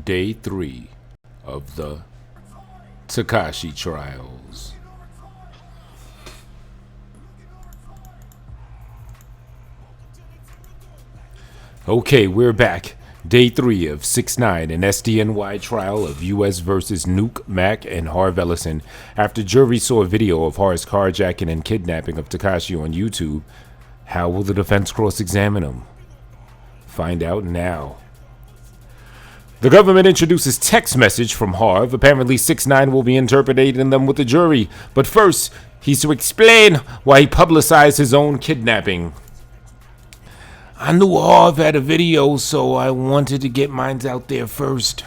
Day 3 of the Tekashi trials. Okay, we're back. Day 3 of 6ix9ine and SDNY trial of U.S. versus Nuke, Mac, and Harv Ellison. After jury saw a video of Harv's carjacking and kidnapping of Tekashi on YouTube, how will the defense cross-examine him? Find out now. The government introduces text message from Harv. Apparently 6ix9ine will be interpreting them with the jury. But first, he's to explain why he publicized his own kidnapping. I knew Harv had a video, so I wanted to get mine out there first.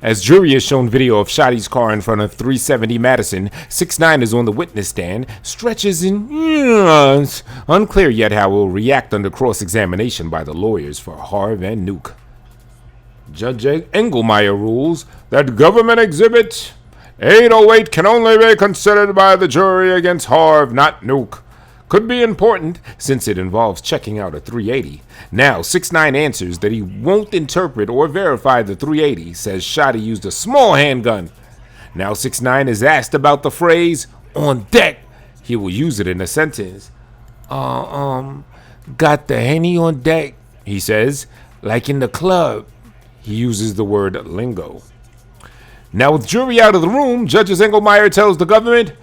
As jury has shown video of Shotty's car in front of 370 Madison, 6ix9ine is on the witness stand, stretches in unclear yet how he'll react under cross-examination by the lawyers for Harv and Nuke. Judge Engelmeyer rules that government exhibit 808 can only be considered by the jury against Harv, not Nuke. Could be important since it involves checking out a 380. Now, 6ix9ine answers that he won't interpret or verify the 380, says Shotty used a small handgun. Now 6ix9ine is asked about the phrase, on deck. He will use it in a sentence. Got the Henny on deck, he says, like in the club. He uses the word lingo. Now with jury out of the room, Judge Engelmeyer tells the government,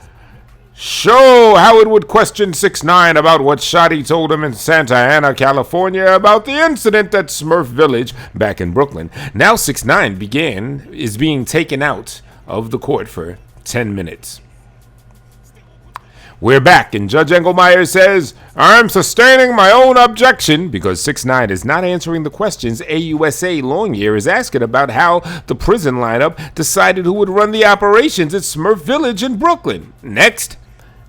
show how it would question 6ix9ine about what Shotty told him in Santa Ana, California about the incident at Smurf Village back in Brooklyn. Now 6ix9ine is being taken out of the court for 10 minutes. We're back, and Judge Engelmeyer says, I'm sustaining my own objection because 6ix9ine is not answering the questions AUSA Longyear is asking about how the prison lineup decided who would run the operations at Smurf Village in Brooklyn. Next.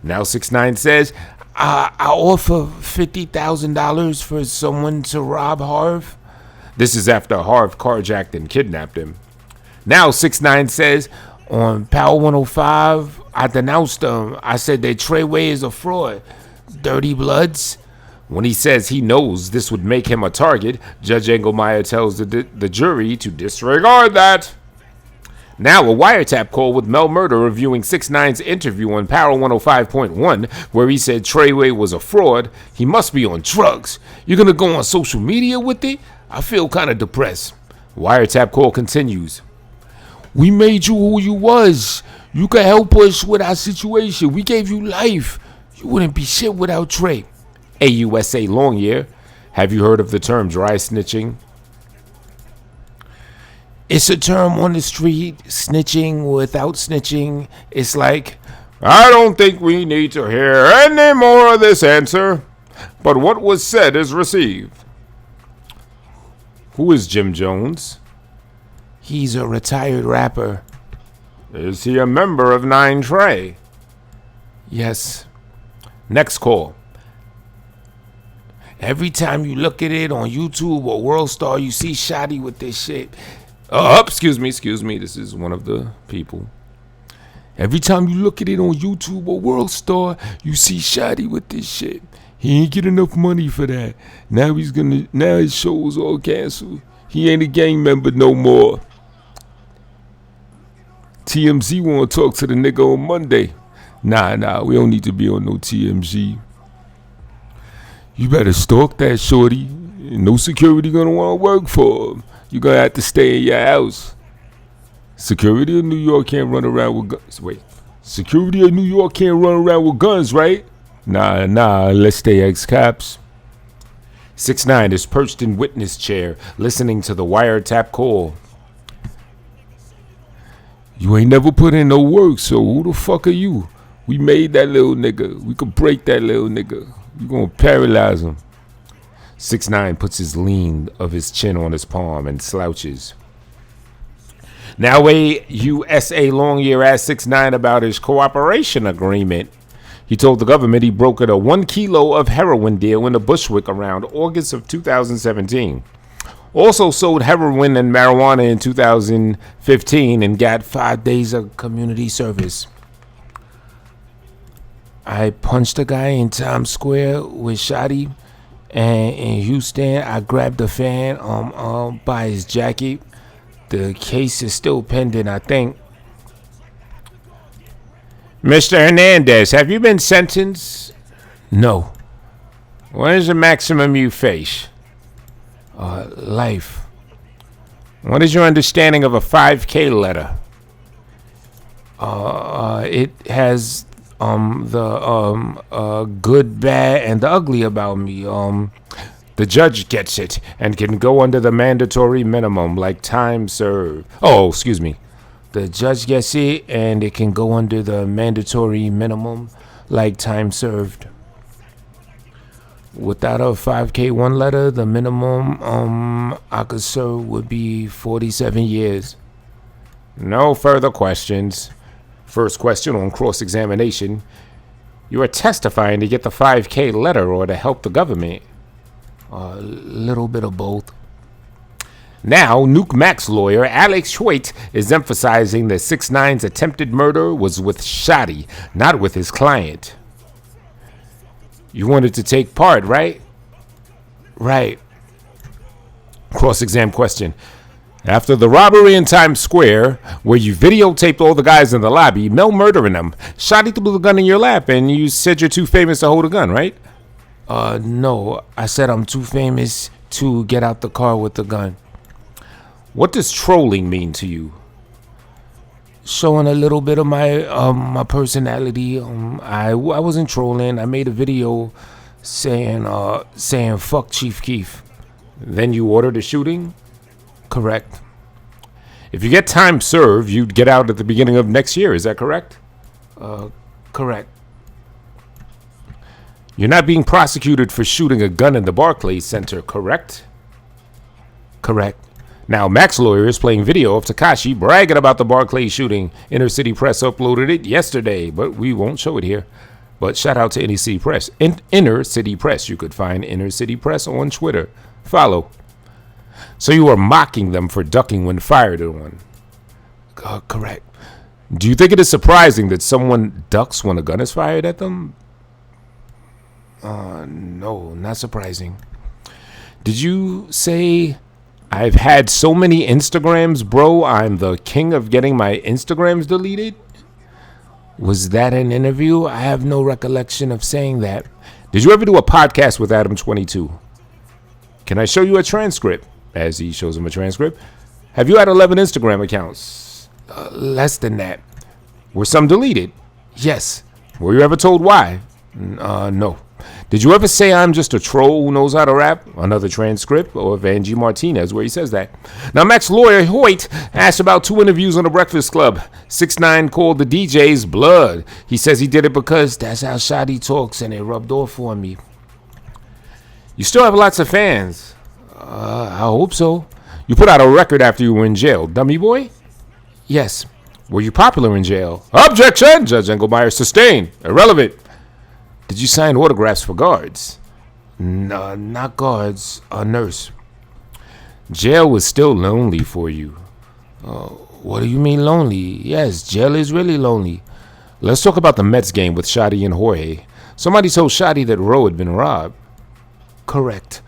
Now 6ix9ine says, I offer $50,000 for someone to rob Harv. This is after Harv carjacked and kidnapped him. Now 6ix9ine says, on Power 105, I denounced them. I said that Treyway is a fraud. Dirty Bloods. When he says he knows this would make him a target, Judge Engelmeyer tells the jury to disregard that. Now a wiretap call with Mel Murder reviewing 6ix9ine's interview on Power 105.1 where he said Treyway was a fraud. He must be on drugs. You're gonna go on social media with it? I feel kind of depressed. Wiretap call continues. We made you who you was. You could help us with our situation. We gave you life. You wouldn't be shit without Trey. AUSA Longyear, have you heard of the term dry snitching? It's a term on the street, snitching without snitching. It's like, I don't think we need to hear any more of this answer, but what was said is received. Who is Jim Jones? He's a retired rapper. Is he a member of 9 Trey? Yes. Next call. Every time you look at it on YouTube or World Star, you see Shotty with this shit. Excuse me. This is one of the people. Every time you look at it on YouTube or World Star, you see Shotty with this shit. He ain't get enough money for that. Now his show's all canceled. He ain't a gang member no more. TMZ want to talk to the nigga on Monday. Nah, we don't need to be on no TMZ. You better stalk that shorty. No security gonna want to work for him. You gonna have to stay in your house. Security in New York can't run around with guns. Wait, security in New York can't run around with guns, right? Nah, let's stay ex-cops. 6ix9ine is perched in witness chair, listening to the wiretap call. You ain't never put in no work, so who the fuck are you? We made that little nigga. We could break that little nigga. We gonna paralyze him. 6ix9ine puts his lean of his chin on his palm and slouches. Now AUSA Longyear asked 6ix9ine about his cooperation agreement. He told the government he brokered a 1 kilo of heroin deal in the Bushwick around August of 2017. Also sold heroin and marijuana in 2015 and got 5 days of community service. I punched a guy in Times Square with Shotty, and in Houston I grabbed a fan by his jacket. The case is still pending, I think. Mr. Hernandez, have you been sentenced? No. What is the maximum you face? Life. What is your understanding of a 5K letter? It has the good, bad, and the ugly about me. The judge gets it and can go under the mandatory minimum, like time served. Oh, excuse me. The judge gets it and it can go under the mandatory minimum, like time served. Without a 5K1 letter, the minimum I could serve would be 47 years. No further questions. First question on cross-examination. You are testifying to get the 5K letter or to help the government? A little bit of both. Now, Nuke Mac's lawyer, Alex Hoyt, is emphasizing that 6ix9ine's attempted murder was with Shotty, not with his client. You wanted to take part, right? Right. Cross-exam question. After the robbery in Times Square, where you videotaped all the guys in the lobby, Mel murdering them, Shotty threw the gun in your lap, and you said you're too famous to hold a gun, right? No. I said I'm too famous to get out the car with the gun. What does trolling mean to you? Showing a little bit of my personality. I wasn't trolling. I made a video saying fuck Chief Keef. Then you ordered a shooting? Correct. If you get time served, you'd get out at the beginning of next year. Is that correct? Correct. You're not being prosecuted for shooting a gun in the Barclays Center, correct? Correct. Now, Mac's lawyer is playing video of Tekashi bragging about the Barclays shooting. Inner City Press uploaded it yesterday, but we won't show it here. But shout out to Inner City Press. Inner City Press. You could find Inner City Press on Twitter. Follow. So you are mocking them for ducking when fired at one? Correct. Do you think it is surprising that someone ducks when a gun is fired at them? No, not surprising. Did you say... I've had so many Instagrams, bro. I'm the king of getting my Instagrams deleted? Was that an interview? I have no recollection of saying that. Did you ever do a podcast with Adam22? Can I show you a transcript? As he shows him a transcript. Have you had 11 Instagram accounts? Less than that. Were some deleted? Yes. Were you ever told why? No. Did you ever say I'm just a troll who knows how to rap? Another transcript, or Vanjie Martinez, where he says that. Now, Mac's lawyer, Hoyt, asked about 2 interviews on the Breakfast Club. 6ix9ine called the DJs blood. He says he did it because that's how Shotty talks, and it rubbed off on me. You still have lots of fans. I hope so. You put out a record after you were in jail, dummy boy? Yes. Were you popular in jail? Objection! Judge Engelmeyer sustained. Irrelevant. Did you sign autographs for guards? No, not guards. A nurse. Jail was still lonely for you. What do you mean lonely? Yes, jail is really lonely. Let's talk about the Mets game with Shotty and Jorge. Somebody told Shotty that Roe had been robbed. Correct.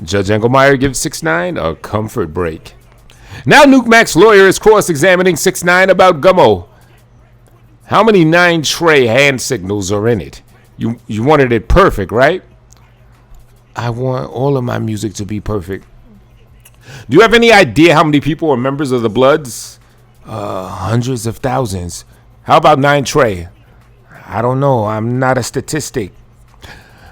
Judge Engelmeyer gives 6ix9ine a comfort break. Now Nuke Mac's lawyer is cross-examining 6ix9ine about Gummo. How many 9 tray hand signals are in it? You wanted it perfect, right? I want all of my music to be perfect. Do you have any idea how many people are members of the Bloods? Hundreds of thousands. How about 9 tray? I don't know. I'm not a statistic.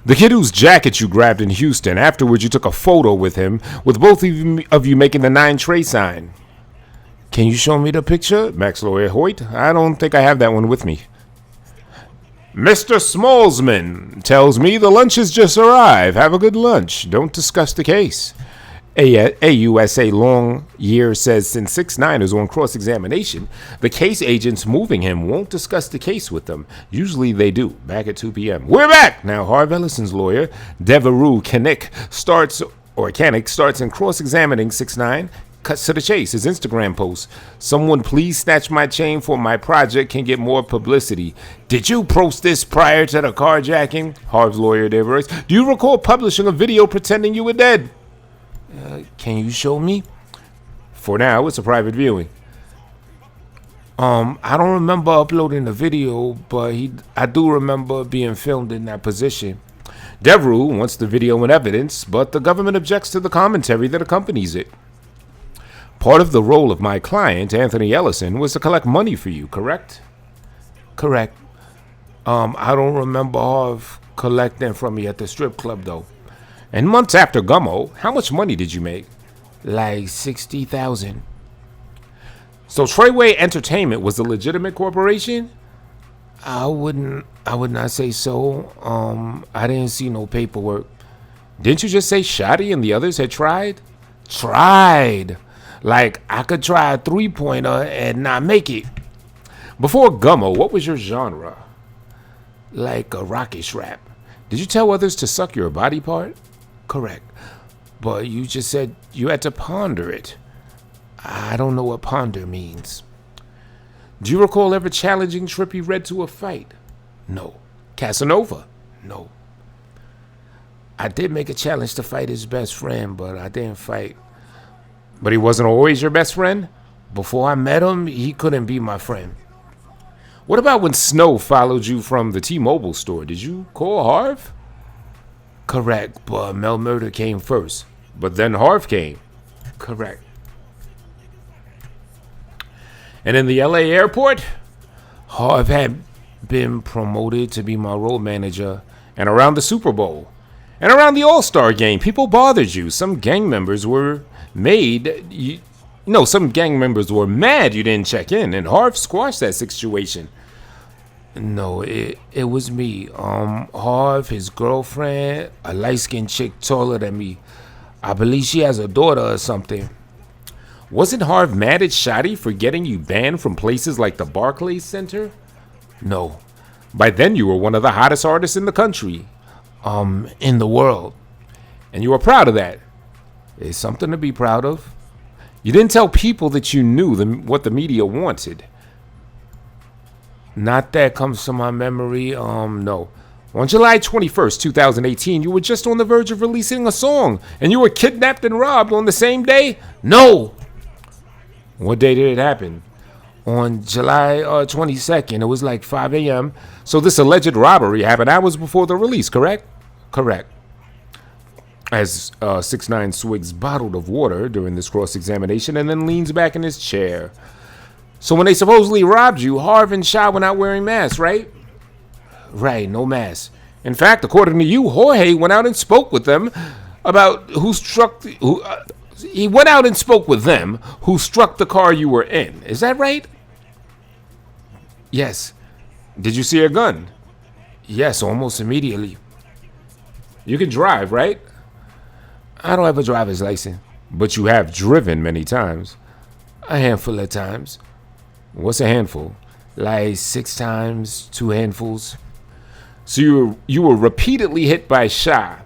The kid whose jacket you grabbed in Houston, afterwards you took a photo with him, with both of you making the 9 tray sign. Can you show me the picture? Mac's lawyer Hoyt. I don't think I have that one with me. Mr. Smallsman tells me the lunch has just arrived. Have a good lunch. Don't discuss the case. AUSA Long Year says since 6ix9ine is on cross-examination, the case agents moving him won't discuss the case with them. Usually they do. Back at 2 p.m. We're back! Now Harv Ellison's lawyer, Devereaux Kanik, starts in cross-examining 6ix9ine. Cuts to the chase, his Instagram post. Someone please snatch my chain for my project can get more publicity. Did you post this prior to the carjacking? Harv's lawyer, Devereaux. Do you recall publishing a video pretending you were dead? Can you show me? For now, it's a private viewing. I don't remember uploading the video, but I do remember being filmed in that position. Devru wants the video and evidence, but the government objects to the commentary that accompanies it. Part of the role of my client, Anthony Ellison, was to collect money for you, correct? Correct. I don't remember Harv collecting from me at the strip club, though. And months after Gummo, how much money did you make? Like 60,000. So Treyway Entertainment was a legitimate corporation? I would not say so. I didn't see no paperwork. Didn't you just say Shotty and the others had tried? Tried. Like I could try a 3-pointer and not make it. Before Gummo, what was your genre? Like a rockish rap. Did you tell others to suck your body part? Correct. But you just said you had to ponder it. I don't know what ponder means. Do you recall ever challenging Trippie Redd to a fight? No. Casanova? No. I did make a challenge to fight his best friend, but I didn't fight. But he wasn't always your best friend? Before I met him, he couldn't be my friend. What about when Snow followed you from the T-Mobile store? Did you call Harv? Correct, but Mel Murder came first. But then Harv came. Correct. And in the LA airport, Harv had been promoted to be my road manager. And around the Super Bowl. And around the All-Star game, people bothered you. Some gang members were some gang members were mad you didn't check in. And Harv squashed that situation. No, it was me. Harv, his girlfriend, a light-skinned chick taller than me. I believe she has a daughter or something. Wasn't Harv mad at Shotty for getting you banned from places like the Barclays Center? No. By then you were one of the hottest artists in the country. In the world. And you were proud of that. It's something to be proud of. You didn't tell people that you knew what the media wanted. Not that comes to my memory. No. On July 21st, 2018, you were just on the verge of releasing a song, and you were kidnapped and robbed on the same day? No. What day did it happen? On July 22nd, it was like 5 a.m. So this alleged robbery happened hours before the release, correct? Correct. As 6ix9ine swigs bottled of water during this cross-examination and then leans back in his chair. So when they supposedly robbed you, Harv and Sha were not wearing masks, right? Right, no masks. In fact, according to you, Jorge went out and spoke with them about he went out and spoke with them who struck the car you were in. Is that right? Yes. Did you see a gun? Yes, almost immediately. You can drive, right? I don't have a driver's license. But you have driven many times. A handful of times. What's a handful? Like 6 times, 2 handfuls. So you were repeatedly hit by Sha.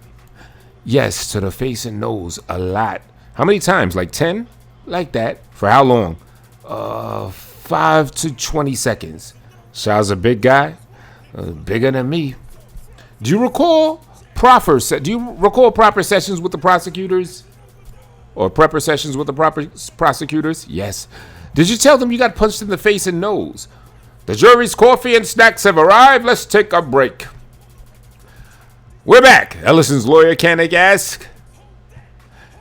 Yes, to the face and nose, a lot. How many times? Like 10? Like that. For how long? 5 to 20 seconds. Sha's a big guy. Bigger than me. Do you recall proper sessions with the prosecutors? Or prepper sessions with the proper prosecutors? Yes. Did you tell them you got punched in the face and nose? The jury's coffee and snacks have arrived. Let's take a break. We're back. Ellison's lawyer, Kanik, asked.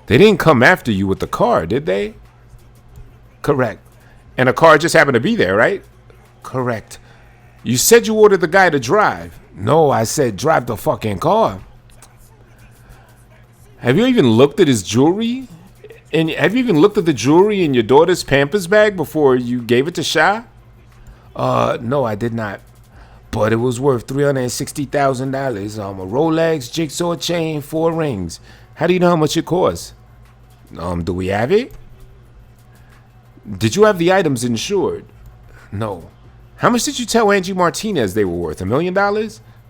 They didn't come after you with the car, did they? Correct. And a car just happened to be there, right? Correct. You said you ordered the guy to drive. No, I said drive the fucking car. Have you even looked at his jewelry? And have you even looked at the jewelry in your daughter's Pampers bag before you gave it to Sha? No, I did not. But it was worth $360,000. A Rolex, jigsaw chain, 4 rings. How do you know how much it costs? Do we have it? Did you have the items insured? No. How much did you tell Angie Martinez they were worth? $1 million?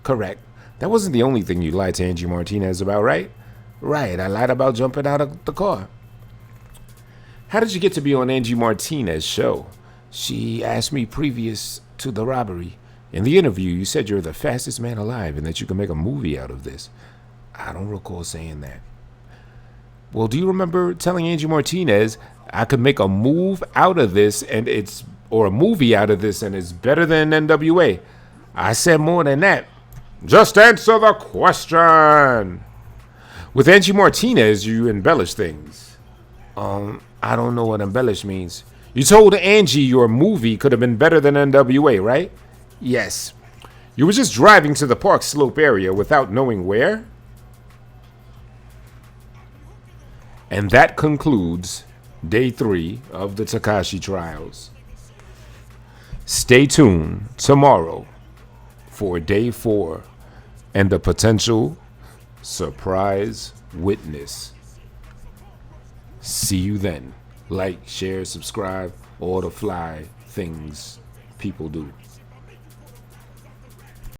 Correct. That wasn't the only thing you lied to Angie Martinez about, right? Right, I lied about jumping out of the car. How did you get to be on Angie Martinez's show? She asked me previous to the robbery. In the interview, you said you're the fastest man alive and that you can make a movie out of this. I don't recall saying that. Well, do you remember telling Angie Martinez I could make a move out of this or a movie out of this and it's better than NWA? I said more than that. Just answer the question. With Angie Martinez, you embellish things. I don't know what embellish means. You told Angie your movie could have been better than NWA, right? Yes. You were just driving to the Park Slope area without knowing where? And that concludes day 3 of the Tekashi trials. Stay tuned tomorrow for day 4 and the potential surprise witness. See you then. Like, share, subscribe, all the fly things people do.